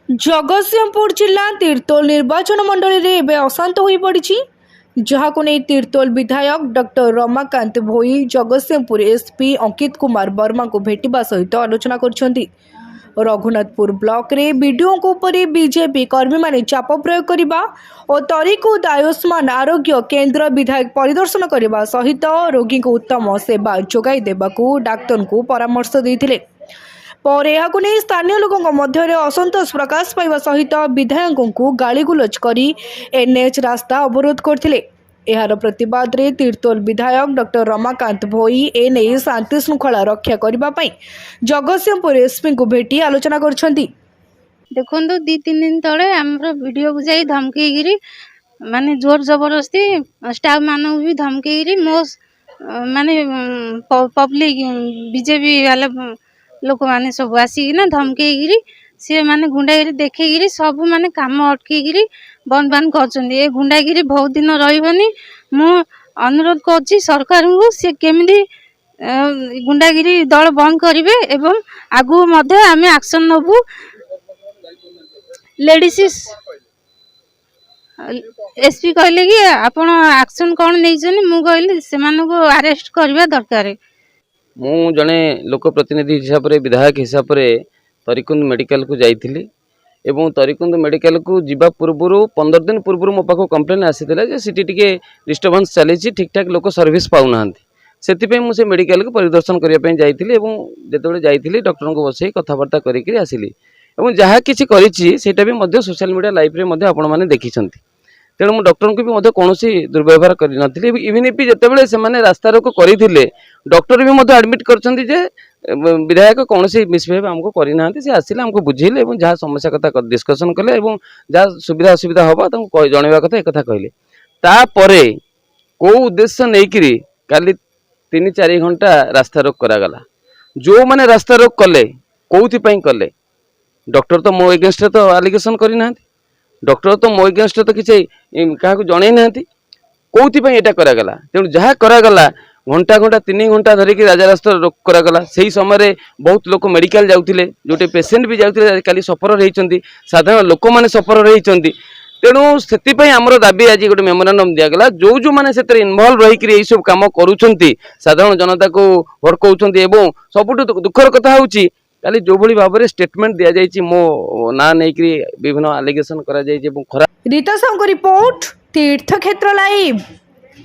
जगतसिंहपुर जिला तीर्तोल निर्वाचन मंडल रे एबे अशांत होई पड़ी जहां नहीं तीर्तोल विधायक डॉक्टर रमाकांत भोई जगतसिंहपुर एसपी अंकित कुमार वर्मा को भेटिबा सहित आलोचना करछंती। रघुनाथपुर ब्लॉक रे बीडीओ को ऊपर बीजेपी कर्मी माने चाप प्रयोग करबा और तरीकुद आयुष्मान आरोग्य केंद्र विधायक परिदर्शन करबा सहित रोगी को उत्तम सेवा जोगाई देबाकू डाक्टर को परामर्श देथिले। पर यहां नहीं स्थानीय लोकों मध्य असंतोष प्रकाश पाइबा सहित विधायकों को गालीगुलज करी एनएच रास्ता अवरोध करथिले। एहार प्रतिवाद रे तीर्तोल विधायक डॉक्टर रमाकांत भोई एने शांति श्रृंखला रक्षा करबा पई जगतसिंहपुर एसपी को भेटी आलोचना करछंती। देखो दी तीन दिन तले हमरो वीडियो को जाई धमकेगिरी माने जोर जबरदस्ती स्टाफ मानू भी धमकेगिरी मो माने पब्लिक बीजेपी वाला लोक माने सब आसिकिना धमकेगिरी सी माने गुंडागिरी देखेगिरी सब माने काम अटकेगिरी बंद बांध कर गुंडागिरी बहुत दिन रही मु अनुरोध कर सरकार को सी केमिदी गुंडागिरी दल बंद करेंगे एवं आगु मध्य आम एक्शन नबू। लेडीज एसपी कहले कि आपण एक्शन कौन नहीं मु कहली से अरेस्ट करवा दरकार। मु जड़े लोक प्रतिनिधि हिसाब से विधायक हिसाब से तरीकुंद मेडिकल को जाइली एवं तरीकुंद मेडिकल को जीवा पूर्व 15 दिन पूर्व मो पाख कंप्लेन आसीला जे सिटी टिके डिस्टर्बेंस चली ठीक ठाक लोक सर्विस पाऊना से मुझे मेडिकल को परिदर्शन करने जाइली एवं जिते जाइली डॉक्टर को बसई कथबार्ता करी आसिली एवं जहाँ किसी करीटा भी सोशल मीडिया लाइव रे आपण मैंने देखी तेणु मु डॉक्टर को भी कौन दुर्व्यवहार करी इवन भी जिते से रास्ता रोक करते डॉक्टर भी एडमिट कर विधायक कौन मिसबिहेव आमको करना से आसिले आमको बुझेले जहाँ समस्या कथा डिस्कसन कले जहाँ सुविधा असुविधा हम जनवा कथा एक कहले तापर कौ उद्देश्य नहीं काली 3-4 घंटा रास्ता रोक करागला जो मैंने रास्ता रोक कले कौन कले डॉक्टर तो मो एगेंस्ट तो आलिगेशन करना डॉक्टर तो मो एगेंस्ट तो किसी क्या जन ना कौन यहाँ करागला तेणु जहाँ करागला घंटा घंटा 3 घंटा धरिकी राजा रास्ता रोक करागला से समय बहुत लोक मेडिकल जाऊे जोटे पेसेंट भी जाऊे काली सफर होती साधारण लोक मैंने सफर होती तेणु से आमर दाबी आज गोटे मेमोरांडम दिगला जो जो मैंने से इनवल्व रही सब कम करुँच साधारण जनता को भड़काउं एवं सबुठ दुखर कथा हूँ काली जो भली भाव में स्टेटमेंट दि जाइए मो ना नहीं विभिन्न आलिगेशन करा खरा। रीता साहू रिपोर्ट तीर्थ क्षेत्र लाइव।